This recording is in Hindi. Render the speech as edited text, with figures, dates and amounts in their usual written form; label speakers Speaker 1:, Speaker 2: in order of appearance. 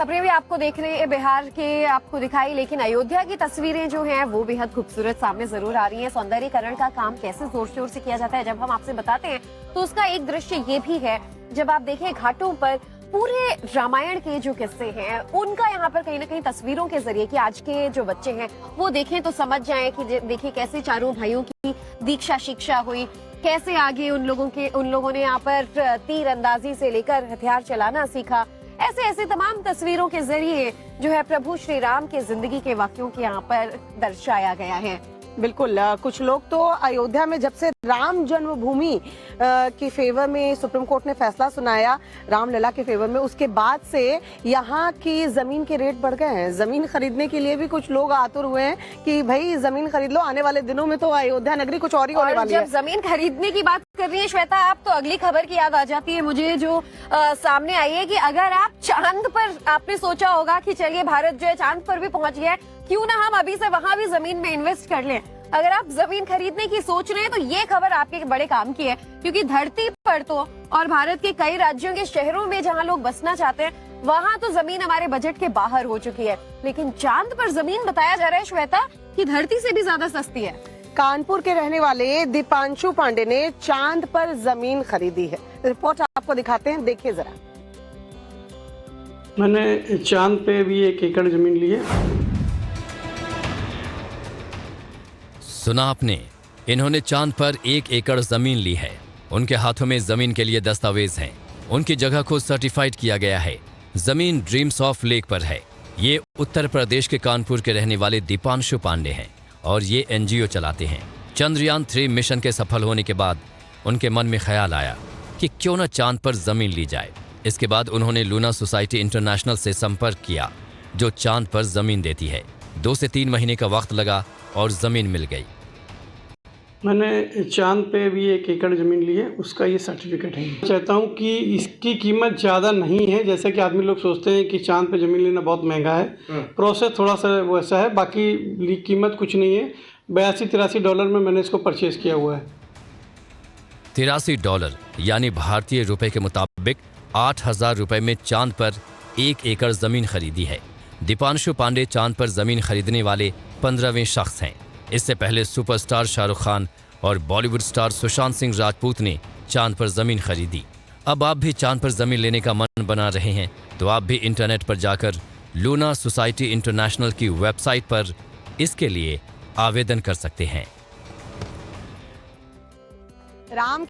Speaker 1: खबरें भी आपको देख रहे हैं, बिहार के आपको दिखाई, लेकिन अयोध्या की तस्वीरें जो हैं वो बेहद खूबसूरत सामने जरूर आ रही हैं। सौंदर्यीकरण का काम कैसे जोर शोर से किया जाता है जब हम आपसे बताते हैं तो उसका एक दृश्य ये भी है। जब आप देखें घाटों पर पूरे रामायण के जो किस्से हैं उनका यहाँ पर कहीं ना कहीं तस्वीरों के जरिए कि आज के जो बच्चे हैं वो देखें तो समझ जाएं कि देखिए कैसे चारों भाइयों की दीक्षा शिक्षा हुई, कैसे आगे उन लोगों ने यहाँ पर तीर अंदाजी से लेकर हथियार चलाना सीखा। ऐसे ऐसे तमाम तस्वीरों के जरिए जो है प्रभु श्री राम के जिंदगी के वाक्यों के यहाँ पर दर्शाया गया है।
Speaker 2: बिल्कुल, कुछ लोग तो अयोध्या में जब से राम जन्मभूमि के फेवर में सुप्रीम कोर्ट ने फैसला सुनाया रामलला के फेवर में, उसके बाद से यहाँ की जमीन के रेट बढ़ गए हैं। जमीन खरीदने के लिए भी कुछ लोग आतुर हुए हैं कि भाई जमीन खरीद लो, आने वाले दिनों में तो अयोध्या नगरी कुछ और ही होने वाली है।
Speaker 1: जब जमीन खरीदने की बात कर रही है श्वेता, आप तो अगली खबर की याद आ जाती है मुझे जो सामने आई है कि अगर आप चांद पर, आपने सोचा होगा कि चलिए भारत जो है चांद पर भी पहुंच गया है, क्यों ना हम अभी से वहां भी जमीन में इन्वेस्ट कर लें। अगर आप जमीन खरीदने की सोच रहे हैं तो ये खबर आपके बड़े काम की है, क्योंकि धरती पर तो और भारत के कई राज्यों के शहरों में जहां लोग बसना चाहते हैं वहां तो जमीन हमारे बजट के बाहर हो चुकी है, लेकिन चांद पर जमीन बताया जा रहा है श्वेता कि धरती से भी ज्यादा सस्ती है।
Speaker 2: कानपुर के रहने वाले दीपांशु पांडे ने चांद पर जमीन खरीदी है। रिपोर्ट आपको दिखाते हैं, देखिए जरा।
Speaker 3: मैंने चांद पे भी 1 एकड़ जमीन ली है।
Speaker 4: सुना आपने, इन्होंने चांद पर 1 एकड़ जमीन ली है। उनके हाथों में जमीन के लिए दस्तावेज हैं। उनकी जगह को सर्टिफाइड किया गया है। जमीन ड्रीम्स ऑफ लेक पर है। ये उत्तर प्रदेश के कानपुर के रहने वाले दीपांशु पांडे हैं और ये एनजीओ चलाते हैं। चंद्रयान 3 मिशन के सफल होने के बाद उनके मन में ख्याल आया कि क्यों न चांद पर जमीन ली जाए। इसके बाद उन्होंने लूना सोसाइटी इंटरनेशनल से संपर्क किया जो चांद पर जमीन देती है। 2 से 3 महीने का वक्त लगा और जमीन मिल गई।
Speaker 3: मैंने चांद पे भी 1 एकड़ ज़मीन ली है, उसका ये सर्टिफिकेट है। मैं चाहता हूँ कि इसकी कीमत ज़्यादा नहीं है, जैसा कि आदमी लोग सोचते हैं कि चांद पे ज़मीन लेना बहुत महंगा है। प्रोसेस थोड़ा सा वैसा है, बाकी कीमत कुछ नहीं है। $82-83 में मैंने इसको परचेज़ किया हुआ है।
Speaker 4: $83 यानी भारतीय रुपए के मुताबिक 8,000 रुपए में चांद पर 1 एकड़ जमीन खरीदी है। दीपांशु पांडे चांद पर जमीन खरीदने वाले 15वें शख्स हैं। इससे पहले सुपरस्टार शाहरुख खान और बॉलीवुड स्टार सुशांत सिंह राजपूत ने चांद पर जमीन खरीदी। अब आप भी चांद पर जमीन लेने का मन बना रहे हैं तो आप भी इंटरनेट पर जाकर लूना सोसाइटी इंटरनेशनल की वेबसाइट पर इसके लिए आवेदन कर सकते हैं।
Speaker 2: राम